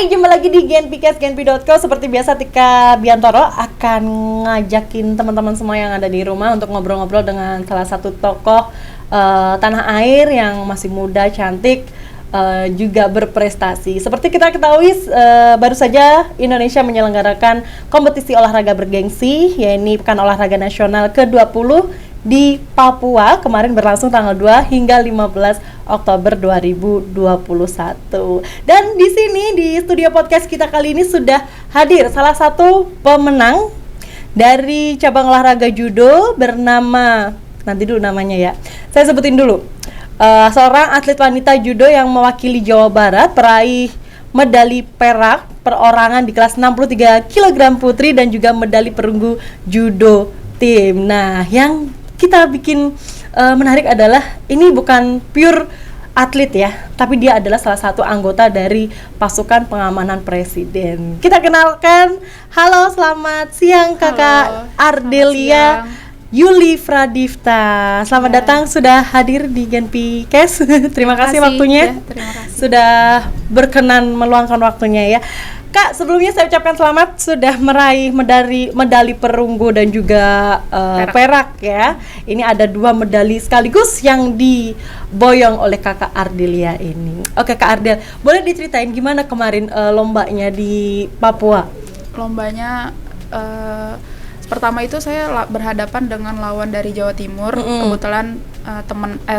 Hai, jumpa lagi di Genpicast, genpi.co. Seperti biasa, Tika Biantoro akan ngajakin teman-teman semua yang ada di rumah untuk ngobrol-ngobrol dengan salah satu tokoh tanah air yang masih muda, cantik, juga berprestasi. Seperti kita ketahui, baru saja Indonesia menyelenggarakan kompetisi olahraga bergengsi, yaitu Pekan Olahraga Nasional ke-20 di Papua, kemarin berlangsung tanggal 2 hingga 15 Oktober 2021. Dan di sini di studio podcast kita kali ini sudah hadir salah satu pemenang dari cabang olahraga judo bernama, nanti dulu namanya ya, saya sebutin dulu. Seorang atlet wanita judo yang mewakili Jawa Barat, peraih medali perak perorangan di kelas 63 kg putri dan juga medali perunggu judo tim. Nah, yang kita bikin menarik adalah ini bukan pure atlet ya, tapi dia adalah salah satu anggota dari pasukan pengamanan presiden. Kita kenalkan, halo selamat siang Kakak Ardelia Yuli Pradipta. Selamat datang, sudah hadir di Genpicast. Terima kasih waktunya, terima kasih. Sudah berkenan meluangkan waktunya ya. Kak, sebelumnya saya ucapkan selamat sudah meraih medali perunggu dan juga perak ya. Ini ada 2 medali sekaligus yang diboyong oleh Kakak Ardelia ini. Oke Kak Ardel, boleh diceritain gimana kemarin lombanya di Papua? Lombanya pertama itu saya berhadapan dengan lawan dari Jawa Timur. Kebetulan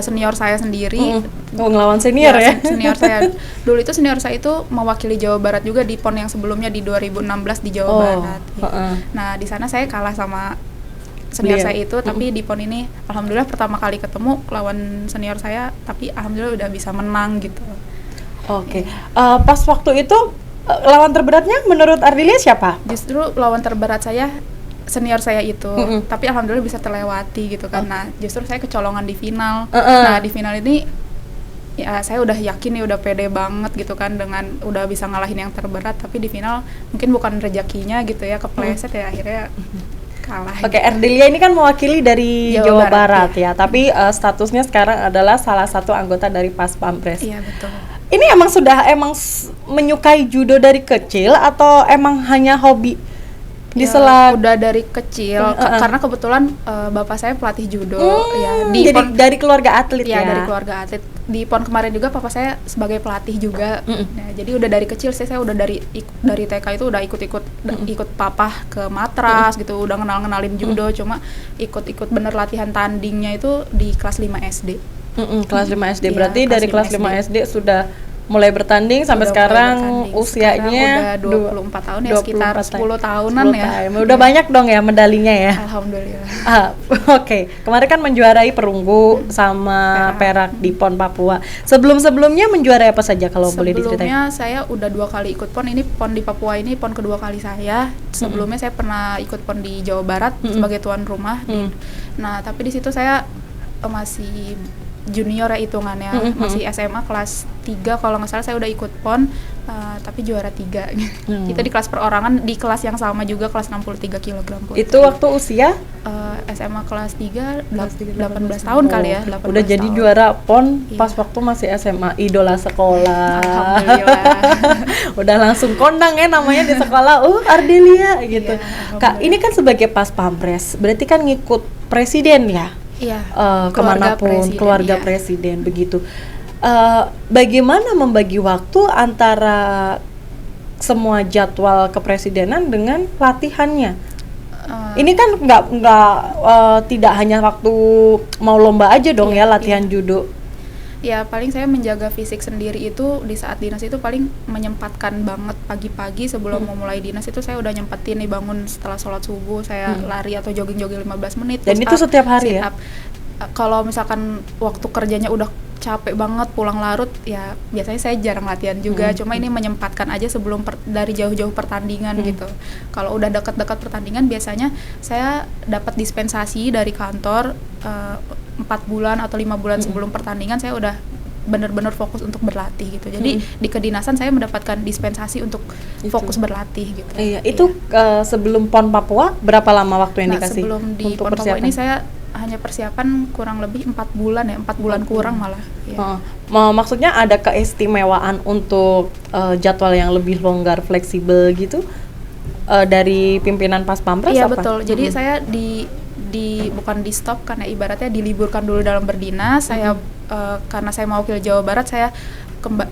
senior saya sendiri. Ngelawan senior ya? Senior saya. Dulu itu senior saya itu mewakili Jawa Barat juga di PON yang sebelumnya di 2016 di Jawa Barat. Nah, di sana saya kalah sama senior saya itu, tapi di PON ini alhamdulillah pertama kali ketemu lawan senior saya, tapi alhamdulillah udah bisa menang gitu. Oke. Pas waktu itu lawan terberatnya menurut Ardelia siapa? Justru lawan terberat saya senior saya itu, tapi alhamdulillah bisa terlewati gitu kan. Nah, justru saya kecolongan di final. Nah, di final ini ya saya udah yakin nih, udah pede banget gitu kan dengan udah bisa ngalahin yang terberat, tapi di final mungkin bukan rezekinya gitu ya, kepleset ya akhirnya kalah. Oke, Ardelia ini kan mewakili dari Jawa Barat ya, tapi statusnya sekarang adalah salah satu anggota dari Pas Pampres. Iya, betul. Ini emang menyukai judo dari kecil atau emang hanya hobi? Udah dari kecil, karena kebetulan bapak saya pelatih judo ya, dari keluarga atlet ya. Dari keluarga atlet. Di PON kemarin juga papa saya sebagai pelatih juga. Nah, jadi udah dari kecil saya udah dari TK itu udah ikut papa ke matras gitu, udah kenalin judo, cuma ikut bener latihan tandingnya itu di kelas 5 SD. Kelas 5 SD, berarti dari kelas 5 SD sudah mulai bertanding sampai sekarang usianya udah 24 tahun ya, sekitar 10 tahunan ya. Udah banyak dong ya medalinya ya. Alhamdulillah. Oke. Kemarin kan menjuarai perunggu sama perak di PON Papua. Sebelumnya menjuarai apa saja kalau boleh diceritain? Sebelumnya saya udah 2 kali ikut PON. Ini PON di Papua, ini PON kedua kali saya. Sebelumnya saya pernah ikut PON di Jawa Barat sebagai tuan rumah. Nah, tapi di situ saya masih junior ya hitungannya, masih SMA kelas 3 kalau nggak salah. Saya udah ikut PON, tapi juara 3 Kita di kelas perorangan, di kelas yang sama juga, kelas 63 kg putri. Itu waktu usia? SMA kelas 3, 18 tahun kali ya. Udah jadi tahun. Juara PON pas waktu masih SMA, idola sekolah. Alhamdulillah. Udah langsung kondang ya namanya di sekolah, Ardelia gitu. Kak, ini kan sebagai Pas Pampres, berarti kan ngikut presiden ya? Iya, kemanapun, keluarga presiden begitu. Bagaimana membagi waktu antara semua jadwal kepresidenan dengan latihannya? Ini kan tidak hanya waktu mau lomba aja dong ya latihan judo. Ya, paling saya menjaga fisik sendiri itu di saat dinas itu paling menyempatkan banget pagi-pagi sebelum memulai dinas itu saya udah nyempetin nih, bangun setelah sholat subuh saya lari atau jogging-jogging 15 menit. Dan itu setiap hari ya? Kalau misalkan waktu kerjanya udah capek banget pulang larut ya biasanya saya jarang latihan juga, cuma ini menyempatkan aja sebelum dari jauh-jauh pertandingan gitu. Kalau udah dekat-dekat pertandingan biasanya saya dapat dispensasi dari kantor 4 bulan atau 5 bulan sebelum pertandingan saya udah benar-benar fokus untuk berlatih gitu. Jadi di kedinasan saya mendapatkan dispensasi untuk fokus berlatih gitu. Iya, itu sebelum PON Papua berapa lama waktu yang dikasih? Sebelum di PON Papua ini saya hanya persiapan kurang lebih 4 bulan ya, 4 bulan kurang malah. Ya. Maksudnya ada keistimewaan untuk jadwal yang lebih longgar, fleksibel gitu dari pimpinan Pas Pampres? Iya apa? betul. Jadi saya bukan di stop karena ibaratnya diliburkan dulu dalam berdinas. Saya karena saya mewakili Jawa Barat, saya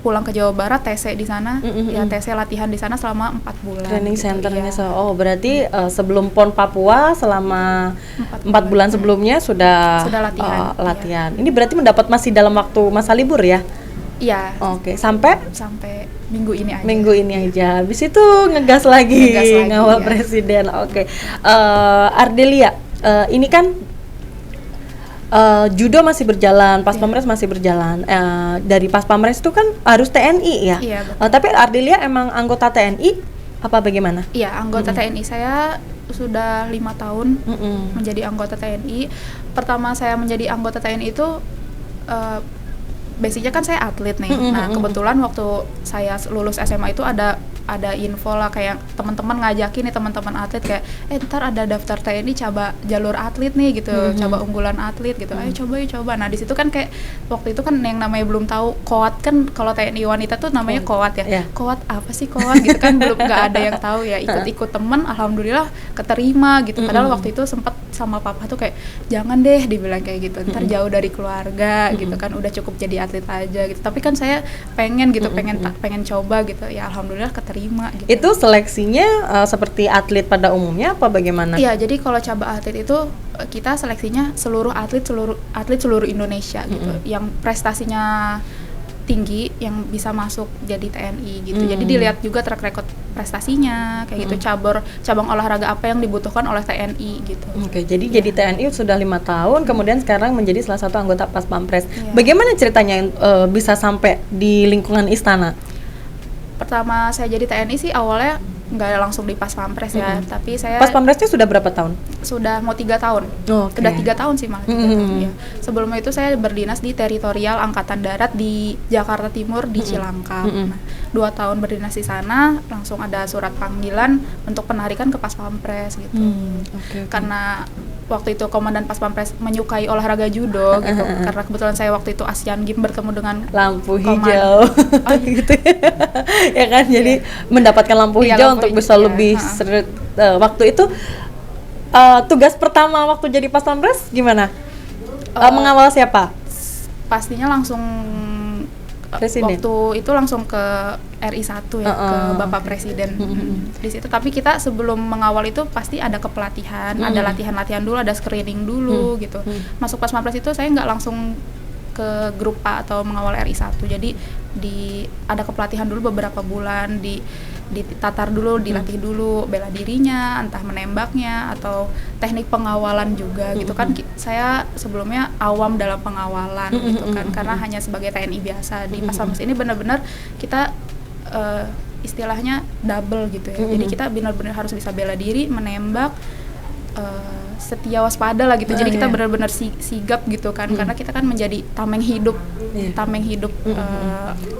pulang ke Jawa Barat, TC di sana, ya TC latihan di sana selama 4 bulan. Training gitu, centernya, iya. berarti sebelum PON Papua selama 4 bulan sebelumnya sudah latihan. Iya. Ini berarti masih dalam waktu masa libur ya? Iya. Oke, sampai minggu ini aja. Minggu ini aja. Habis itu ngegas lagi ngawal ya. presiden. Oke. Ardelia, ini kan judo masih berjalan, Pas Pampres masih berjalan. Dari Pas Pampres itu kan harus TNI ya. Iya, tapi Ardelia emang anggota TNI apa bagaimana? Iya, anggota TNI. Saya sudah 5 tahun menjadi anggota TNI. Pertama saya menjadi anggota TNI itu basicnya kan saya atlet nih. Nah, kebetulan waktu saya lulus SMA itu ada info lah, kayak teman-teman ngajakin nih teman-teman atlet kayak ntar ada daftar TNI coba jalur atlet nih gitu, coba unggulan atlet gitu. Ayo coba. Nah, di situ kan kayak waktu itu kan yang namanya belum tahu koat kan, kalau TNI wanita tuh namanya koat ya. Yeah. Koat apa sih koat gitu kan, belum nggak ada yang tahu ya. Ikut teman, alhamdulillah keterima gitu. Padahal waktu itu sempat sama papa tuh kayak jangan deh dibilang kayak gitu, ntar jauh dari keluarga gitu kan, udah cukup jadi atlet aja gitu. Tapi kan saya pengen gitu, pengen coba gitu. Ya alhamdulillah keterima gitu. Itu seleksinya seperti atlet pada umumnya apa bagaimana? Iya, jadi kalau cabang atlet itu kita seleksinya seluruh atlet seluruh Indonesia gitu. Yang prestasinya tinggi yang bisa masuk jadi TNI gitu. Jadi dilihat juga track record prestasinya kayak gitu, cabang olahraga apa yang dibutuhkan oleh TNI gitu. Oke, jadi TNI sudah 5 tahun, kemudian sekarang menjadi salah satu anggota Pas Pampres. Iya. Bagaimana ceritanya bisa sampai di lingkungan istana? Pertama saya jadi TNI sih awalnya nggak langsung di Pas Pampres ya, tapi saya Pas Pampresnya sudah berapa tahun? Sudah mau 3 tahun. Okay. Sudah 3 tahun sih malah. 3 tahun, ya. Sebelumnya itu saya berdinas di teritorial Angkatan Darat di Jakarta Timur di Cilangkap. Nah, 2 tahun berdinas di sana, langsung ada surat panggilan untuk penarikan ke Pas Pampres gitu. Okay. Karena waktu itu komandan Pas Pampres menyukai olahraga judo gitu. Karena kebetulan saya waktu itu Asian Games bertemu dengan lampu hijau. Gitu. Ya kan, jadi mendapatkan lampu hijau untuk bisa lebih seret. Waktu itu tugas pertama waktu jadi Pas Pampres gimana? Mengawal siapa? Pastinya langsung Presiden. Waktu itu langsung ke RI1 ya, ke Bapak Presiden. Di situ, tapi kita sebelum mengawal itu pasti ada kepelatihan, ada latihan-latihan dulu, ada screening dulu gitu. Masuk Pas Pampres itu saya nggak langsung ke grup A atau mengawal RI1. Jadi ada kepelatihan dulu beberapa bulan, ditatar dulu, dilatih dulu bela dirinya, entah menembaknya atau teknik pengawalan juga gitu kan. Saya sebelumnya awam dalam pengawalan gitu kan, karena hanya sebagai TNI biasa. Di Pas Pampres ini benar-benar kita istilahnya double gitu ya. Jadi kita benar-benar harus bisa bela diri, menembak, setia waspada lah gitu. Jadi kita benar-benar sigap gitu kan, karena kita kan menjadi tameng hidup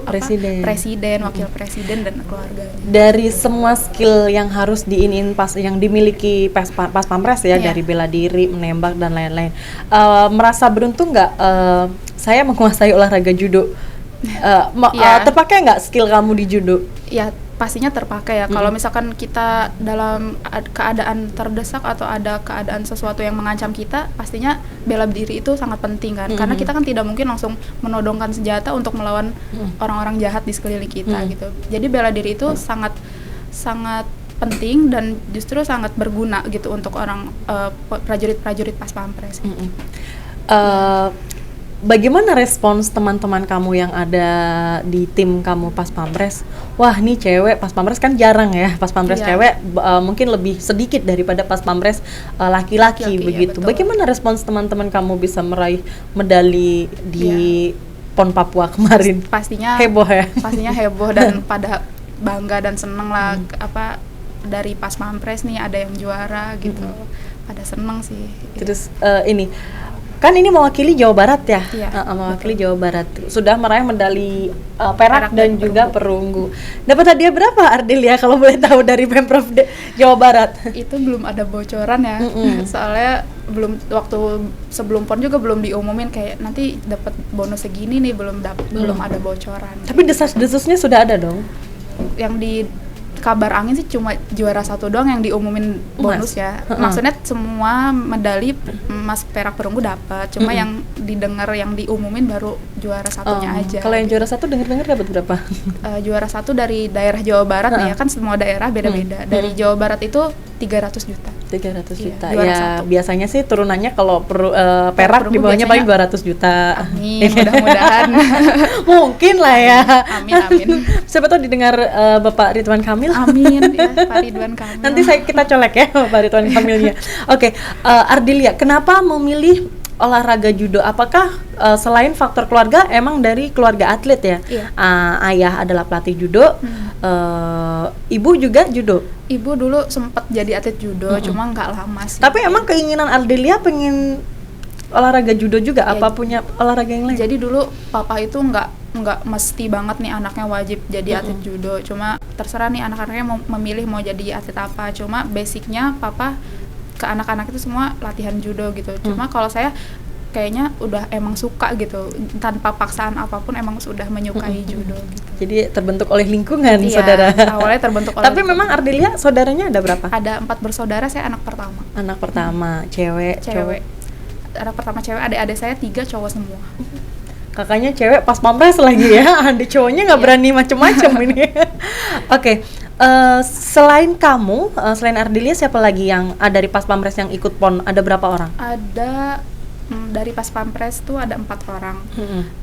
presiden, wakil presiden dan keluarganya. Dari semua skill yang harus yang dimiliki Pas Pampres ya, dari bela diri, menembak dan lain-lain, merasa beruntung nggak saya menguasai olahraga judo? Terpakai nggak skill kamu di judo? Ya pastinya terpakai ya. Kalau misalkan kita dalam keadaan terdesak atau ada keadaan sesuatu yang mengancam kita, pastinya bela diri itu sangat penting kan. Karena kita kan tidak mungkin langsung menodongkan senjata untuk melawan orang-orang jahat di sekeliling kita gitu. Jadi bela diri itu sangat penting dan justru sangat berguna gitu untuk orang prajurit-prajurit Pas Pampres. Bagaimana respons teman-teman kamu yang ada di tim kamu Pas Pampres? Wah, nih cewek Pas Pampres kan jarang ya. Pas Pampres cewek mungkin lebih sedikit daripada Pas Pampres laki-laki begitu. Ya, bagaimana respons teman-teman kamu bisa meraih medali di PON Papua kemarin? Pastinya heboh ya. Pastinya heboh dan pada bangga dan seneng lah dari Pas Pampres nih ada yang juara gitu. Pada seneng sih. Terus kan ini mewakili Jawa Barat ya? Iya, Mewakili Jawa Barat. Sudah meraih medali perak dan juga perunggu. Dapat hadiah berapa Ardelia kalau boleh tahu dari Pemprov Jawa Barat? Itu belum ada bocoran ya. Soalnya waktu sebelum PON juga belum diumumin kayak nanti dapat bonus segini nih, belum ada bocoran. Tapi desas-desusnya sudah ada dong. Yang di kabar angin sih cuma juara 1 doang yang diumumin bonus ya. Maksudnya semua medali emas, perak, perunggu dapat. Cuma yang didengar, yang diumumin baru juara 1-nya aja. Kalau yang juara 1 dengar dapat berapa? Juara 1 dari daerah Jawa Barat nih ya, kan semua daerah beda-beda. Dari Jawa Barat itu 300 juta. 300 juta. Juara 1. Biasanya sih turunannya kalau perak di bawahnya paling 200 juta. Amin, mudah-mudahan. Mungkin lah ya. Amin. Siapa tahu didengar Bapak Ridwan Kamil. Amin ya, Pak Ridwan Kamil. Nanti kita colek ya Bapak Ridwan Kamilnya. Oke, Ardelia, kenapa memilih olahraga judo? Apakah selain faktor keluarga, emang dari keluarga atlet ya? Iya. Ayah adalah pelatih judo, ibu juga judo. Ibu dulu sempat jadi atlet judo, cuma nggak lama sih. Tapi emang keinginan Ardelia pengen olahraga judo juga? Apa punya olahraga yang lain? Jadi dulu papa itu nggak mesti banget nih anaknya wajib jadi atlet judo. Cuma terserah nih anak-anaknya mau memilih mau jadi atlet apa. Cuma basicnya papa ke anak-anak itu semua latihan judo gitu. Cuma kalau saya kayaknya udah emang suka gitu, tanpa paksaan apapun emang sudah menyukai judo gitu. Jadi terbentuk oleh lingkungan, iya, saudara. Awalnya terbentuk oleh Tapi memang Ardelia saudaranya ada berapa? Ada 4 bersaudara, saya anak pertama. Anak pertama, cewek. Cewek. Anak pertama cewek, adik-adik saya 3 cowok semua. Kakaknya cewek pas pampres lagi ya, adik cowoknya nggak berani macem-macem ini. Oke, selain kamu, selain Ardelia, siapa lagi yang dari pas pampres yang ikut PON? Ada berapa orang? Ada dari pas pampres tuh ada 4 orang.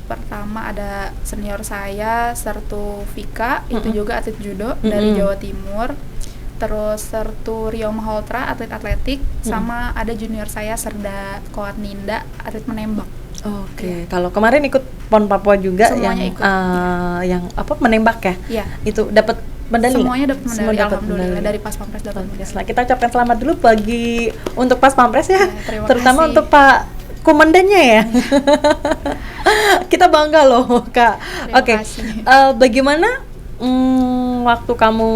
Pertama ada senior saya, Sertu Vika, itu juga atlet judo dari Jawa Timur. Terus Sertu Rio Maholtra, atlet atletik, sama ada junior saya Serda Koatninda, atlet menembak. Oke. Kalau kemarin ikut PON Papua juga. Semuanya yang ikut, yang apa, menembak ya? Iya. Itu dapat medali. Semuanya dapat medali, Semua dapat alhamdulillah medali. dari pas pampres dapat medali. Kita ucapkan selamat dulu bagi untuk pas pampres ya, terima terutama kasih. untuk Pak Komandannya ya. Kita bangga loh Kak. Oke. Bagaimana waktu kamu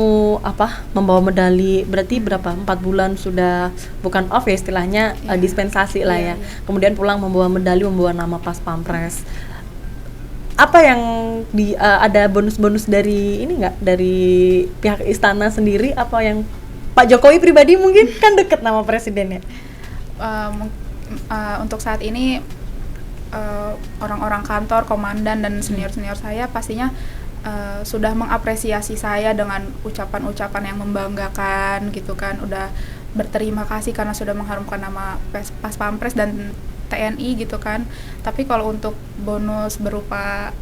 membawa medali, berarti berapa? 4 bulan sudah bukan off ya istilahnya, dispensasi lah ya. Kemudian pulang membawa medali, membawa nama pas pampres. Apa yang ada bonus-bonus dari ini nggak, dari pihak istana sendiri? Apa yang Pak Jokowi pribadi mungkin kan deket nama presidennya? Untuk saat ini orang-orang kantor, komandan dan senior-senior saya pastinya sudah mengapresiasi saya dengan ucapan-ucapan yang membanggakan gitu kan, udah berterima kasih karena sudah mengharumkan nama pas pampres dan TNI gitu kan. Tapi kalau untuk bonus berupa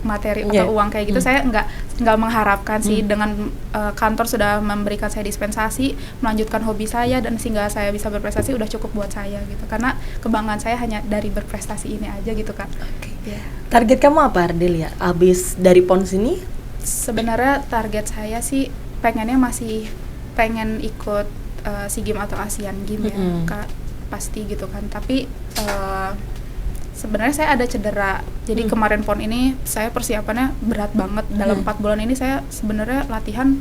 materi atau uang kayak gitu, saya nggak mengharapkan sih. Dengan kantor sudah memberikan saya dispensasi, melanjutkan hobi saya, dan sehingga saya bisa berprestasi udah cukup buat saya gitu, karena kebanggaan saya hanya dari berprestasi ini aja gitu kan. Yeah. Target kamu apa Ardelia abis dari PON sini? Sebenarnya target saya sih pengennya masih pengen ikut SEA Games atau Asian Games ya, Kak, pasti gitu kan. Tapi sebenarnya saya ada cedera, jadi kemarin PON ini saya persiapannya berat banget. Dalam 4 bulan ini saya sebenarnya latihan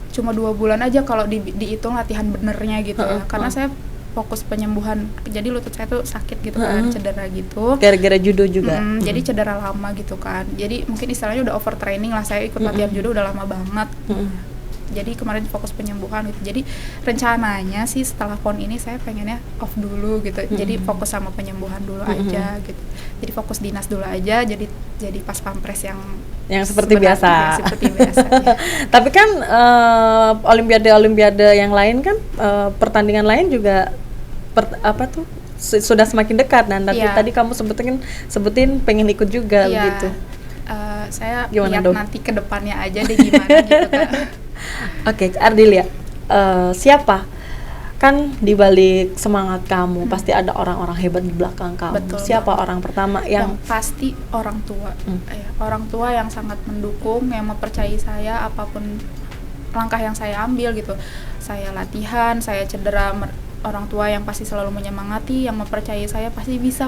cuma 2 bulan aja kalau dihitung latihan benernya gitu ya, karena saya fokus penyembuhan. Jadi lutut saya tuh sakit gitu kan, cedera gitu. Gara-gara judo juga. Jadi cedera lama gitu kan. Jadi mungkin istilahnya udah overtraining lah, saya ikut latihan judo udah lama banget. Jadi kemarin fokus penyembuhan gitu. Jadi rencananya sih setelah PON ini saya pengennya off dulu gitu. Jadi fokus sama penyembuhan dulu aja gitu. Jadi fokus dinas dulu aja. Jadi pas pampres yang seperti biasa. Ya, seperti biasa. Ya. Tapi kan olimpiade yang lain kan, pertandingan lain juga sudah semakin dekat. Dan tadi kamu sebutin pengen ikut juga gitu. Saya gimana lihat dong? Nanti ke depannya aja deh gimana gitu Kak. Oke, Ardelia, siapa? Kan di balik semangat kamu pasti ada orang-orang hebat di belakang kamu. Betul, siapa orang pertama yang pasti orang tua. Orang tua yang sangat mendukung, yang mempercayai saya apapun langkah yang saya ambil gitu. Saya latihan, saya cedera, orang tua yang pasti selalu menyemangati, yang mempercayai saya pasti bisa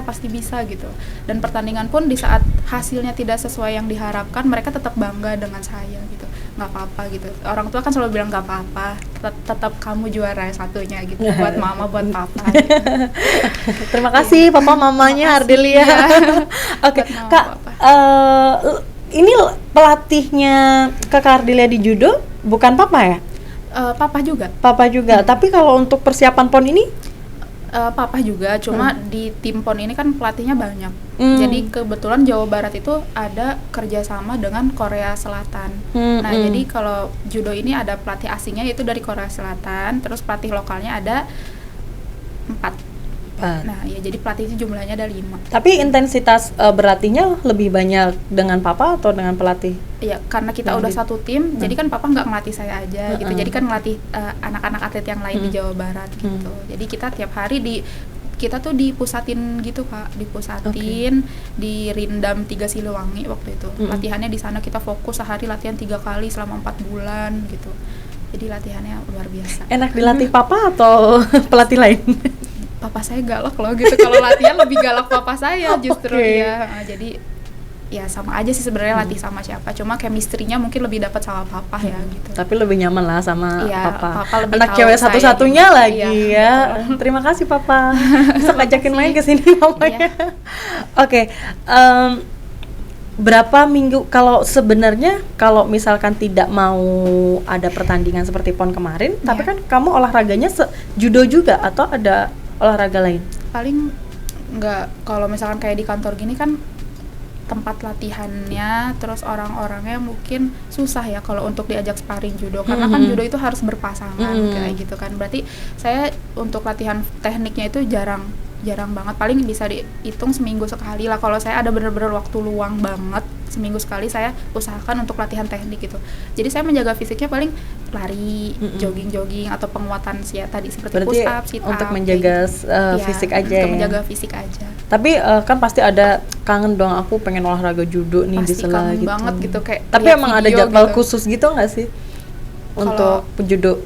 gitu. Dan pertandingan pun di saat hasilnya tidak sesuai yang diharapkan, mereka tetap bangga dengan saya gitu. Nggak apa-apa gitu. Orang tua kan selalu bilang nggak apa-apa, tetap kamu juara satunya gitu. Buat mama, buat papa. Gitu. Terima kasih papa mamanya Ardelia. Oke, Kak, ini pelatihnya Kakak Ardelia di judo bukan papa ya? Papa juga. Papa juga. Tapi kalau untuk persiapan PON ini? Papa juga, cuma di tim PON ini kan pelatihnya banyak. Jadi kebetulan Jawa Barat itu ada kerjasama dengan Korea Selatan. Nah, jadi kalau judo ini ada pelatih asingnya yaitu dari Korea Selatan, terus pelatih lokalnya ada 4. Nah, ya jadi pelatihnya jumlahnya ada 5. Tapi intensitas berlatihnya lebih banyak dengan papa atau dengan pelatih? Iya, karena kita udah satu tim, jadi kan papa nggak ngelatih saya aja gitu. Jadi kan ngelatih anak-anak atlet yang lain di Jawa Barat gitu. Jadi kita tiap hari kita tuh dipusatin gitu Kak, dipusatin di Rindam 3 Siliwangi waktu itu. Latihannya di sana kita fokus sehari latihan 3 kali selama 4 bulan gitu. Jadi latihannya luar biasa. Enak dilatih papa atau pelatih lain? Papa saya galak loh gitu, kalau latihan lebih galak papa saya justru. Ya. Jadi ya sama aja sih sebenarnya latih sama siapa, cuma chemistry-nya mungkin lebih dapat sama papa ya gitu. Tapi lebih nyaman lah sama papa lebih anak cewek satu-satunya gitu. Lagi ya. Betul. Terima kasih papa. Bisa ngajakin main ke sini mamanya. Oke. Berapa minggu kalau sebenarnya kalau misalkan tidak mau ada pertandingan seperti PON kemarin, tapi kan kamu olahraganya judo juga atau ada olahraga lain? Paling nggak, kalau misalkan kayak di kantor gini kan tempat latihannya, terus orang-orangnya mungkin susah ya kalau untuk diajak sparring judo, karena kan judo itu harus berpasangan kayak gitu kan. Berarti saya untuk latihan tekniknya itu jarang banget, paling bisa dihitung seminggu sekali lah. Kalau saya ada bener-bener waktu luang banget, seminggu sekali saya usahakan untuk latihan teknik gitu. Jadi saya menjaga fisiknya paling lari, jogging atau penguatan tadi seperti push up, sit up. Untuk menjaga fisik aja ya. Menjaga fisik aja. Tapi kan pasti ada kangen dong, aku pengen olahraga judo nih di sela gitu. Pasti kangen banget gitu kayak. Tapi emang ada jadwal gitu khusus gitu nggak sih untuk judo?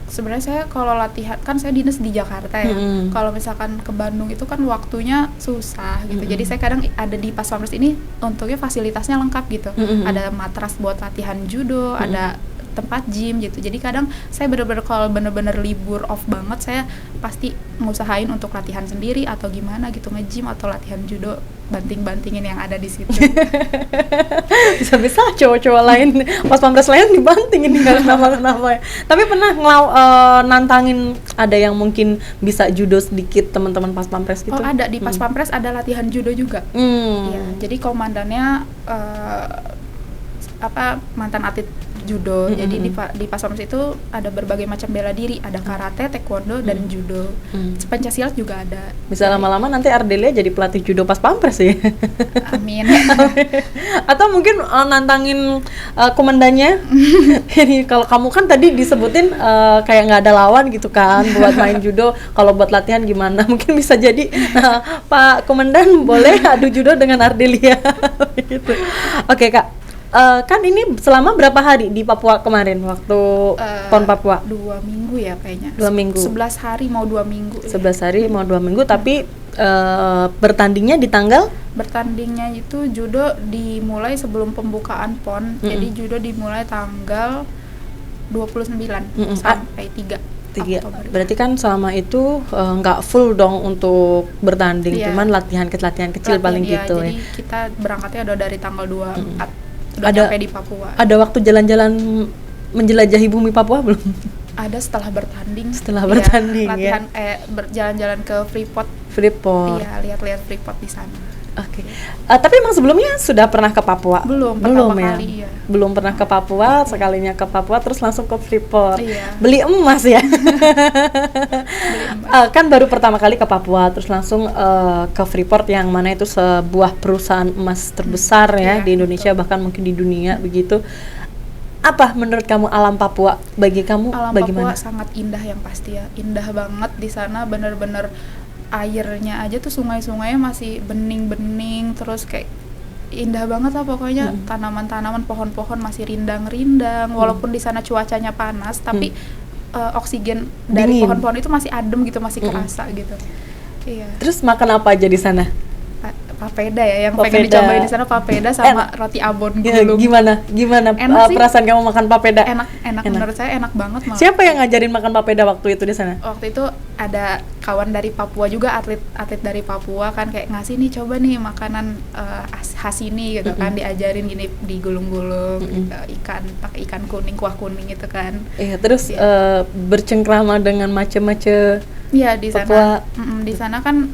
Sebenarnya saya kalau latihan kan saya dinas di Jakarta ya. Kalau misalkan ke Bandung itu kan waktunya susah gitu. Jadi saya kadang ada di Pas Pampres ini untungnya fasilitasnya lengkap gitu. Ada matras buat latihan judo, ada tempat gym gitu. Jadi kadang saya bener-bener kalau bener-bener libur off banget, saya pasti ngusahain untuk latihan sendiri atau gimana gitu, nge-gym atau latihan judo, banting-bantingin yang ada di situ. Bisa-bisa cowok-cowok lain Pas Pampres lain dibantingin nggak kenapa-kenapa ya. Tapi pernah nantangin ada yang mungkin bisa judo sedikit teman-teman Pas Pampres gitu? Oh ada, di Pas Pampres ada latihan judo juga. Ya, jadi komandannya mantan atlet judo. Jadi di Pas Pampres itu ada berbagai macam bela diri, ada karate, taekwondo dan judo. Pencak juga ada. Bisa lama-lama nanti Ardelia jadi pelatih judo Pas Pampres ya. Amin. Atau mungkin nantangin komandannya. Ini kalau kamu kan tadi disebutin kayak nggak ada lawan gitu kan buat main judo. Kalau buat latihan gimana? Mungkin bisa jadi Pak Komandan boleh adu judo dengan Ardelia. Gitu. Oke Kak. Kan ini selama berapa hari di Papua kemarin waktu PON Papua? 2 minggu ya kayaknya. 2 minggu. 11 hari mau 2 minggu. 11 hari mau 2 minggu, tapi bertandingnya di tanggal? Bertandingnya itu judo dimulai sebelum pembukaan PON. Jadi judo dimulai tanggal 29 sampai 3 Oktober. Berarti kan selama itu nggak full dong untuk bertanding, cuman latihan kecil paling gitu ya. Jadi kita berangkatnya udah dari tanggal 24. Udah nyampe di Papua. Ada waktu jalan-jalan menjelajahi bumi Papua belum? Ada setelah bertanding. Latihan berjalan-jalan ke Freeport. Iya, lihat-lihat Freeport di sana. Oke. Tapi emang sebelumnya sudah pernah ke Papua? Belum ya. Kali, ya. Belum pernah ke Papua, sekalinya ke Papua terus langsung ke Freeport. Iya. Beli emas ya. Kan baru pertama kali ke Papua terus langsung ke Freeport yang mana itu sebuah perusahaan emas terbesar ya di Indonesia, bahkan mungkin di dunia begitu. Apa menurut kamu alam Papua? Bagi kamu bagaimana? Papua sangat indah yang pasti ya. Indah banget di sana, bener-bener airnya aja tuh sungai-sungainya masih bening-bening, terus kayak indah banget lah pokoknya. Tanaman-tanaman, pohon-pohon masih rindang-rindang walaupun di sana cuacanya panas, tapi oksigen dari Dingin. pohon-pohon itu masih adem gitu, masih kerasa gitu. Iya. Terus makan apa aja di sana? Papeda ya, yang Papeda. pengen dicobain di sana papeda sama roti abon Ya, gulung. gimana Enak sih. perasaan kamu makan papeda? Enak, menurut saya enak banget malah. Siapa yang ngajarin makan papeda waktu itu di sana? Waktu itu ada kawan dari Papua juga, atlet dari Papua kan, kayak ngasih nih, coba nih makanan khas ini gitu kan, diajarin gini digulung-gulung ikan, pakai ikan kuning, kuah kuning gitu kan. Iya, terus bercengkrama dengan macam-macam. Iya, di Papua. sana. Di sana kan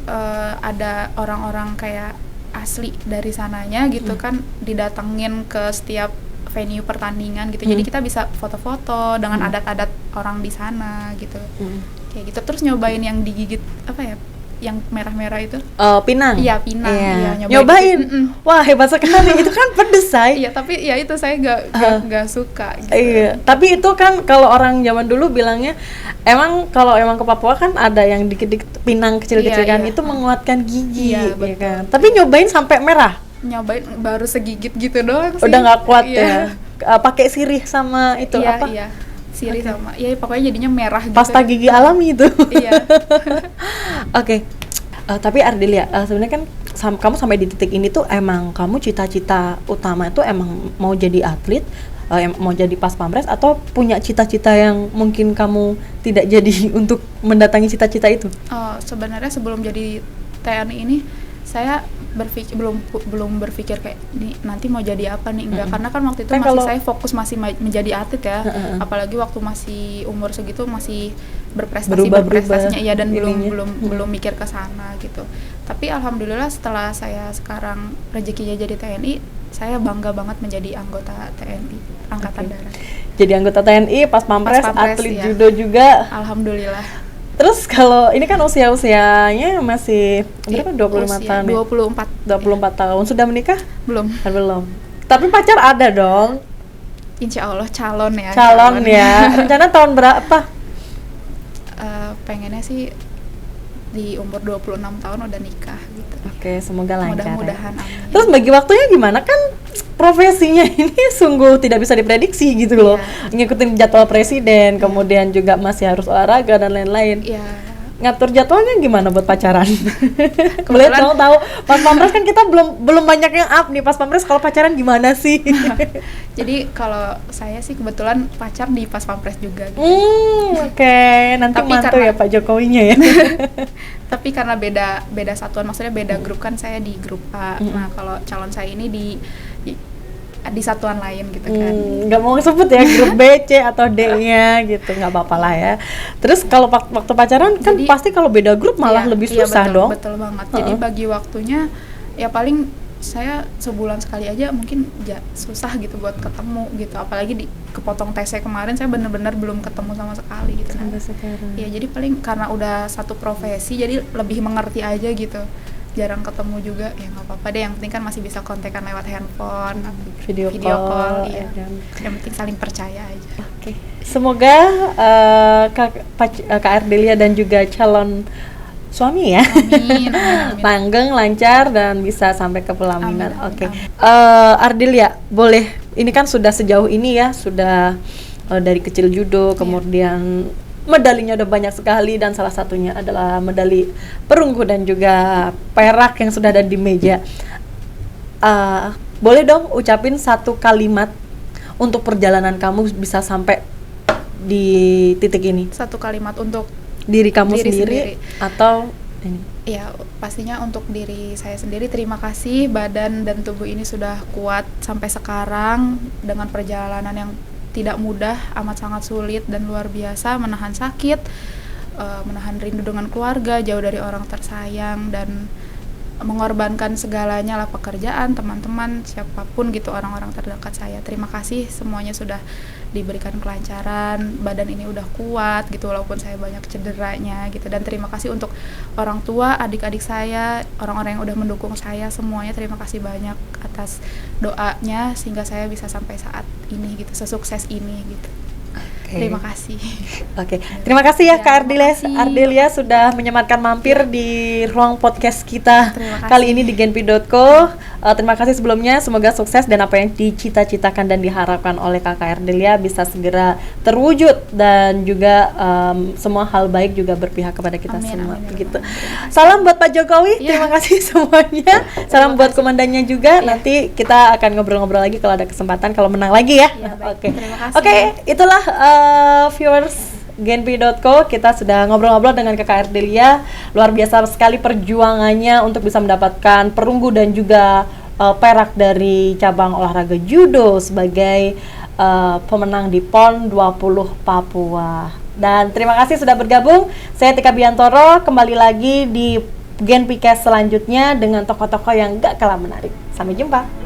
ada orang-orang kayak asli dari sananya gitu kan, didatengin ke setiap venue pertandingan gitu. Jadi kita bisa foto-foto dengan adat-adat orang di sana gitu. Kayak gitu. Terus nyobain yang digigit apa ya? Yang merah-merah itu. Pinang. Iya, pinang. Iya, nyobain. Wah, hebat sekali. Itu kan pedes, say. Iya, tapi ya itu saya nggak suka gitu. Iya, tapi itu kan kalau orang zaman dulu bilangnya kalau emang ke Papua kan ada yang dikit-dikit pinang kecil-kecil kan, itu menguatkan gigi, Iya, ya kan. Tapi nyobain sampai merah. Nyobain baru segigit gitu doang sih. Udah nggak kuat ya. Pakai sirih sama itu apa? Iya, sirih sama. Ya pokoknya jadinya merah gitu. Pasta gigi alami itu. Iya. Oke. Tapi Ardelia, sebenarnya kan kamu sampai di titik ini tuh emang kamu cita-cita utama itu emang mau jadi atlet, mau jadi pas pampres, atau punya cita-cita yang mungkin kamu tidak jadi untuk mendatangi cita-cita itu? Sebenarnya sebelum jadi TNI ini saya belum berpikir kayak nanti mau jadi apa nih, enggak. Karena kan waktu itu saya fokus masih menjadi atlet ya. Apalagi waktu masih umur segitu masih berprestasinya iya, dan belum mikir ke sana gitu. Tapi alhamdulillah setelah saya sekarang rezekinya jadi TNI, saya bangga banget menjadi anggota TNI Angkatan Darat. Jadi anggota TNI, pas pampres, atlet ya. Judo juga. Alhamdulillah. Terus kalau ini kan usianya masih berapa? 25 tahun ya? 24 tahun. Sudah menikah? Belum. Tapi pacar ada dong? Insya Allah calon ya. Calon ya. Rencana tahun berapa? Pengennya sih di umur 26 tahun udah nikah gitu. Oke, semoga lancar. Mudah-mudahan, ya. amin. Terus bagi waktunya gimana? Kan profesinya ini sungguh tidak bisa diprediksi gitu loh. Ngikutin jadwal presiden, kemudian juga masih harus olahraga dan lain-lain. Iya. Ngatur jadwalnya gimana buat pacaran? Boleh tahu pas pampres kan kita belum banyak yang up nih. Pas pampres kalau pacaran gimana sih? Jadi kalau saya sih kebetulan pacar di pas pampres juga gitu. Oke. Nanti mantu ya Pak Jokowinya ya. Tapi karena beda satuan, maksudnya beda grup kan, saya di grup A. Nah, kalau calon saya ini di satuan lain gitu kan. Nggak mau sebut ya grup B, C atau D-nya gitu, nggak apa-apa lah ya. Terus kalau waktu pacaran kan pasti kalau beda grup malah lebih susah dong. Betul banget. Jadi bagi waktunya ya paling saya sebulan sekali aja mungkin susah gitu buat ketemu gitu. Apalagi kepotong TC kemarin saya benar-benar belum ketemu sama sekali gitu. Sampai sekarang. Ya jadi paling karena udah satu profesi jadi lebih mengerti aja gitu. Jarang ketemu juga, ya nggak apa-apa deh, yang penting kan masih bisa kontekan lewat handphone, video call, iya. Yang penting saling percaya aja. Oke. Semoga Kak Ardelia dan juga calon suami ya, amin. langgeng, lancar, dan bisa sampai ke pelaminan. Oke. Ardelia, boleh, ini kan sudah sejauh ini ya, sudah dari kecil judo, kemudian medalinya udah banyak sekali, dan salah satunya adalah medali perunggu dan juga perak yang sudah ada di meja. Boleh dong ucapin satu kalimat untuk perjalanan kamu bisa sampai di titik ini. Satu kalimat untuk diri kamu sendiri atau ini? Ya pastinya untuk diri saya sendiri, terima kasih badan dan tubuh ini sudah kuat sampai sekarang dengan perjalanan yang tidak mudah, amat sangat sulit dan luar biasa, menahan sakit, menahan rindu dengan keluarga, jauh dari orang tersayang, dan mengorbankan segalanya lah, pekerjaan, teman-teman, siapapun gitu, orang-orang terdekat saya. Terima kasih semuanya sudah diberikan kelancaran, badan ini udah kuat gitu walaupun saya banyak cederanya gitu, dan terima kasih untuk orang tua, adik-adik saya, orang-orang yang udah mendukung saya semuanya, terima kasih banyak atas doanya sehingga saya bisa sampai saat ini gitu, sesukses ini gitu. Terima kasih. Oke. Terima kasih ya Kak Ardelia sudah menyempatkan mampir di ruang podcast kita kali ini di Genpi.co. Terima kasih sebelumnya, semoga sukses dan apa yang dicita-citakan dan diharapkan oleh Kakak Erdelia bisa segera terwujud dan juga semua hal baik juga berpihak kepada kita semua. Begitu. Salam buat Pak Jokowi, terima kasih semuanya. Salam buat komandannya juga. Nanti kita akan ngobrol-ngobrol lagi kalau ada kesempatan, kalau menang lagi ya. Oke, itulah viewers Genpi.co, kita sudah ngobrol-ngobrol dengan Kakak Erdelia. Luar biasa sekali perjuangannya untuk bisa mendapatkan perunggu dan juga perak dari cabang olahraga judo sebagai pemenang di PON 20 Papua. Dan terima kasih sudah bergabung. Saya Tika Biantoro, kembali lagi di Genpicast selanjutnya dengan tokoh-tokoh yang gak kalah menarik. Sampai jumpa.